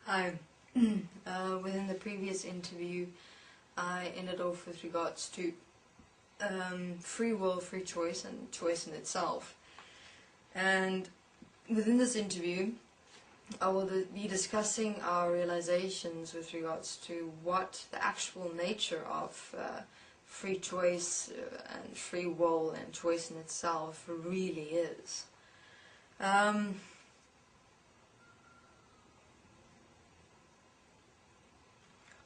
Hi. Within the previous interview, I ended off with regards to free will, free choice, and choice in itself. And within this interview, I will be discussing our realizations with regards to what the actual nature of free choice and free will and choice in itself really is.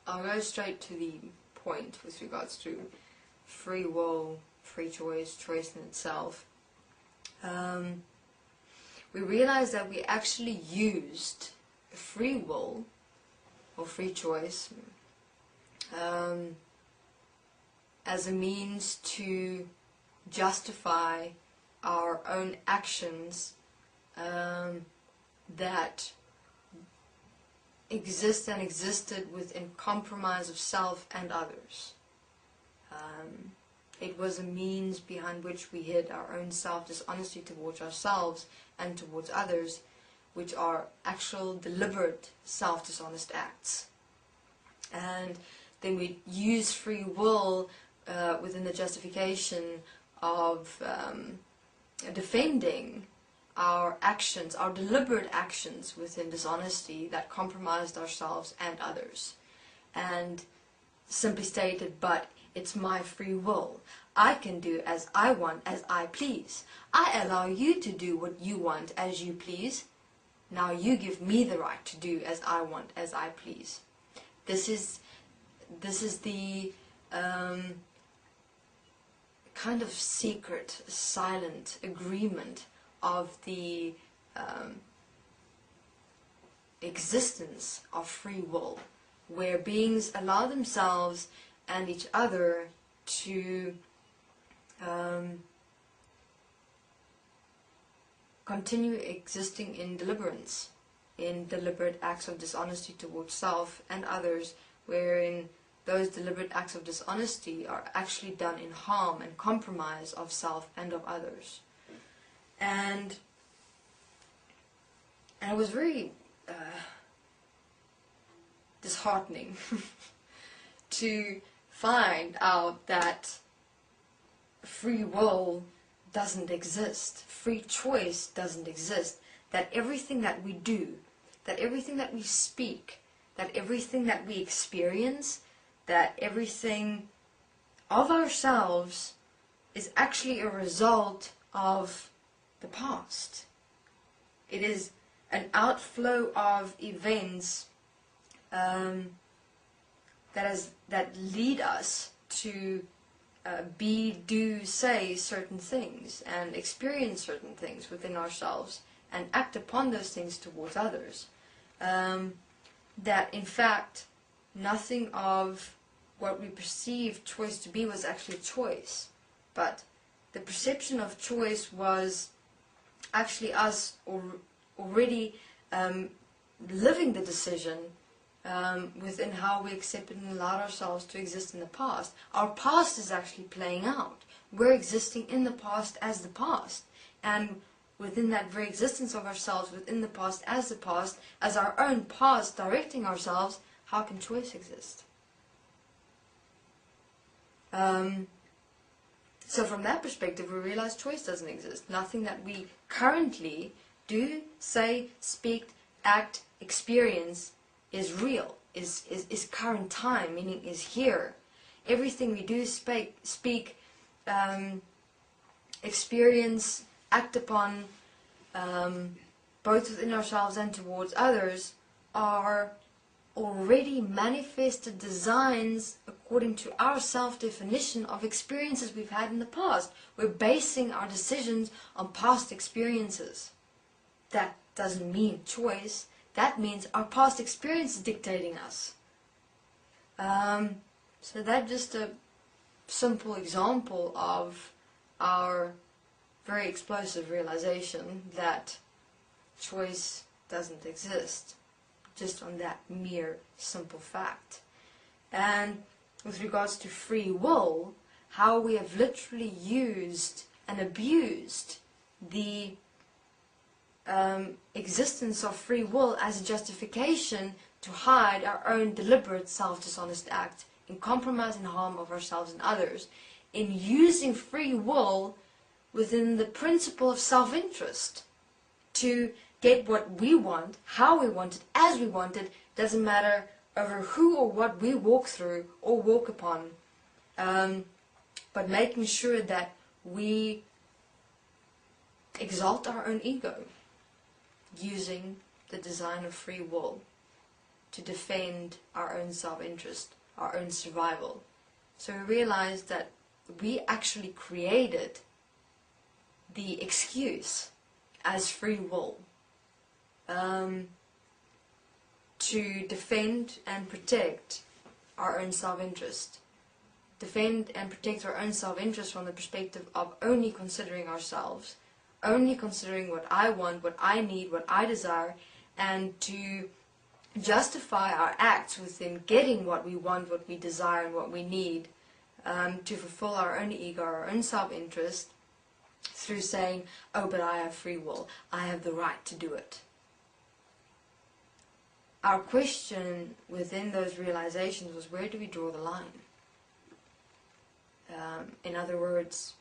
I'll go straight to the point with regards to free will, free choice, choice in itself. We realized that we actually used free will or free choice as a means to justify our own actions that exist and existed within compromise of self and others. It was a means behind which we hid our own self-dishonesty towards ourselves and towards others, which are actual deliberate self-dishonest acts. And then we use free will within the justification of defending our actions, our deliberate actions within dishonesty that compromised ourselves and others. And simply stated, but it's my free will. I can do as I want, as I please. I allow you to do what you want as you please. Now you give me the right to do as I want, as I please. This is the kind of secret, silent agreement of the existence of free will, where beings allow themselves and each other to continue existing in deliberance, in deliberate acts of dishonesty towards self and others, wherein those deliberate acts of dishonesty are actually done in harm and compromise of self and of others. And it was very disheartening to find out that free will doesn't exist, free choice doesn't exist, that everything that we do, that everything that we speak, that everything that we experience, that everything of ourselves is actually a result of the past. It is an outflow of events that lead us to be, do, say certain things and experience certain things within ourselves and act upon those things towards others. That in fact nothing of what we perceived choice to be was actually choice, but the perception of choice was actually us already living the decision within how we accepted and allowed ourselves to exist in the past. Our past is actually playing out. We're existing in the past as the past. And within that very existence of ourselves, within the past, as our own past directing ourselves, how can choice exist? So from that perspective, we realize choice doesn't exist. Nothing that we currently do, say, speak, act, experience is real, is current time, meaning is here. Everything we do, speak, experience, act upon, both within ourselves and towards others, are already manifested designs according to our self-definition of experiences we've had in the past. We're basing our decisions on past experiences. That doesn't mean choice. That means our past experience is dictating us. So that's just a simple example of our very explosive realization that choice doesn't exist, just on that mere simple fact. And with regards to free will, how we have literally used and abused the existence of free will as a justification to hide our own deliberate self-dishonest act in compromise and harm of ourselves and others, in using free will within the principle of self-interest to get what we want, how we want it, as we want it, doesn't matter over who or what we walk through or walk upon, but making sure that we exalt our own ego using the design of free will to defend our own self-interest, our own survival. So we realize that we actually created the excuse as free will to defend and protect our own self-interest. Defend and protect our own self-interest from the perspective of only considering ourselves, only considering what I want, what I need, what I desire, and to justify our acts within getting what we want, what we desire, and what we need, to fulfill our own ego, our own self-interest, through saying, oh, but I have free will, I have the right to do it. Our question within those realizations was, where do we draw the line? In other words,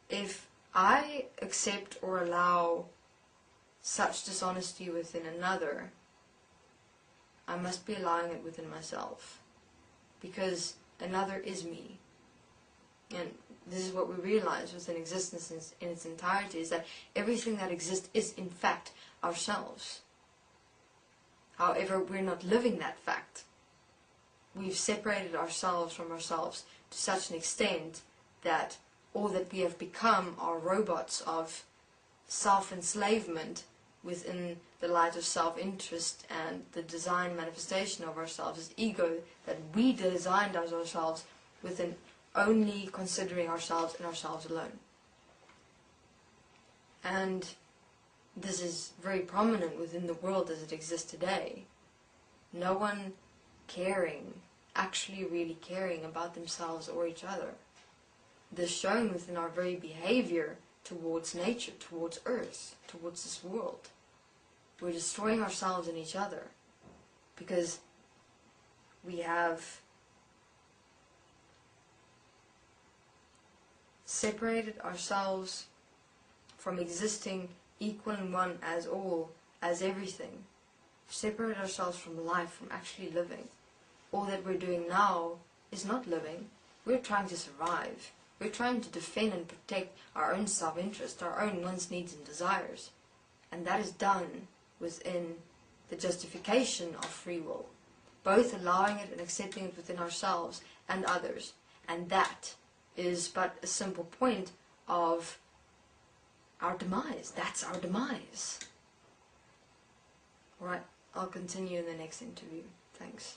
if I accept or allow such dishonesty within another, I must be allowing it within myself, because another is me. And this is what we realize within existence in its entirety, is that everything that exists is in fact ourselves. However, we're not living that fact. We've separated ourselves from ourselves to such an extent that all that we have become are robots of self-enslavement within the light of self-interest and the design manifestation of ourselves as ego, that we designed as ourselves within only considering ourselves and ourselves alone. And this is very prominent within the world as it exists today. No one caring, actually really caring about themselves or each other. This shown within our very behavior towards nature, towards earth, towards this world. We're destroying ourselves and each other because we have separated ourselves from existing equal and one as all, as everything. Separate ourselves from life, from actually living. All that we're doing now is not living. We're trying to survive. We're trying to defend and protect our own self-interest, our own wants, needs and desires. And that is done within the justification of free will, both allowing it and accepting it within ourselves and others. And that is but a simple point of our demise. That's our demise. Alright, I'll continue in the next interview. Thanks.